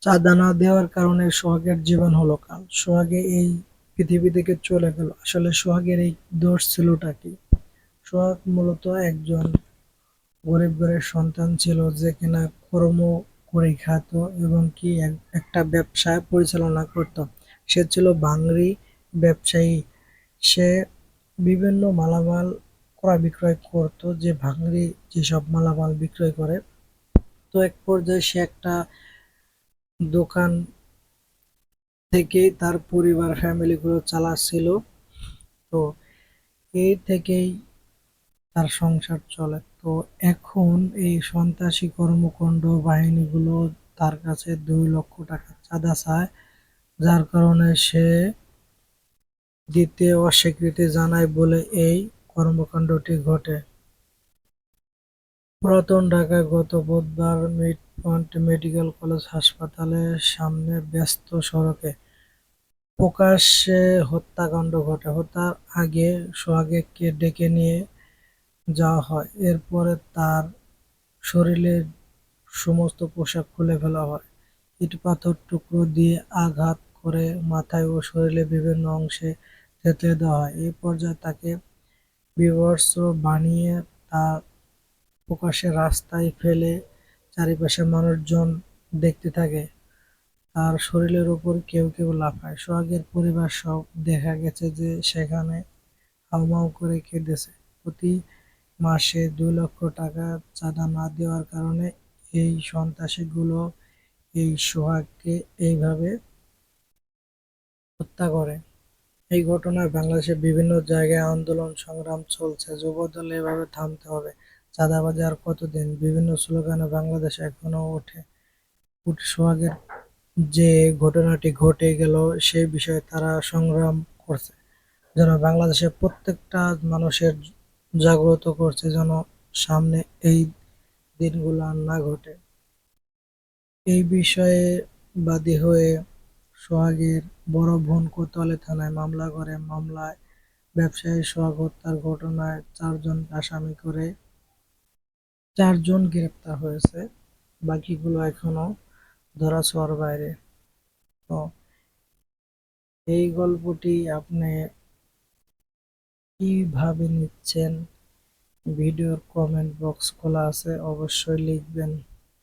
চাঁদা না দেওয়ার কারণে সোহাগের জীবন হলো কাল। সোহাগে এই পৃথিবী থেকে চলে গেল। আসলে সোহাগের এই দোষ ছিলটা কি? সোহাগ মূলত একজন গরিব ঘরের সন্তান ছিল, যে কিনা কর্ম করে খেত এবং কি একটা ব্যবসা পরিচালনা করত। সে ছিল ভাংড়ি ব্যবসায়ী। সে বিভিন্ন মালামাল ক্রয় বিক্রয় করত, যে ভাংড়ি যেসব মালামাল বিক্রয় করে। তো এক পর্যায়ে সে একটা দোকান থেকেই তার পরিবার ফ্যামিলি গুলো চালাচ্ছিল। তো এই থেকেই তার সংসার চলে। তো এখন এই সন্ত্রাসী কর্মকাণ্ড বাহিনীগুলো তার কাছে 2 লক্ষ টাকা চাঁদা চায়, যার কারণে সে দিতে অস্বীকৃতি জানায় বলে এই কর্মকাণ্ডটি ঘটে। পুরাতন ঢাকায় গত বুধবার মিডপয়েন্ট মেডিকেল কলেজ হাসপাতালের সামনে ব্যস্ত সড়কে প্রকাশ্যে হত্যাকাণ্ড ঘটে। হত্যার আগে সোহাগকে ডেকে নিয়ে যাওয়া হয়। এরপরে তার শরীরের সমস্ত পোশাক খুলে ফেলা হয়। ইট-পাথর টুকরো দিয়ে আঘাত করে মাথায় ও শরীরের বিভিন্ন অংশে থেতলে দেওয়া হয়। এই পর্যায়ে তাকে বিবস্ত্র বানিয়ে তার প্রকাশ্যে রাস্তায় ফেলে চারপাশের মানুষজন দেখতে থাকে। তার শরীরের উপর কেউ কেউ লাফায়। সোহাগের পরিবার সব দেখা গেছে যে সেখানে হাউমাউ করে কেঁদেছে। প্রতি মাসে 2 লক্ষ টাকা চাঁদা না দেওয়ার কারণে এই সন্ত্রাসীগুলো এই সোহাগকে এইভাবে হত্যা করে। এই ঘটনায় বাংলাদেশের বিভিন্ন জায়গায় আন্দোলন সংগ্রাম চলছে। যুবদল এভাবে থামতে হবে, চাঁদাবাজি আর কতদিন, বিভিন্ন স্লোগানে বাংলাদেশ এখনো সোহাগের যে ঘটনাটি ঘটে গেল সেই বিষয়ে তারা সংগ্রাম করছে, যেন বাংলাদেশের প্রত্যেকটা মানুষের জাগ্রত করছে, যেন সামনে এই দিনগুলো আর না ঘটে। এই বিষয়ে বাদী হয়ে সোহাগের বড় বোন কোতোয়ালি থানায় মামলা করে। মামলায় ব্যবসায়ী সোহাগ হত্যার ঘটনায় 4 জন আসামি করে 4 জন গ্রেপ্তার হয়েছে, বাকিগুলো এখনো ধরাছোঁয়ার বাইরে। তো এই গল্পটি আপনি কিভাবে নিচ্ছেন? ভিডিওর কমেন্ট বক্স খোলা আছে, অবশ্যই লিখবেন।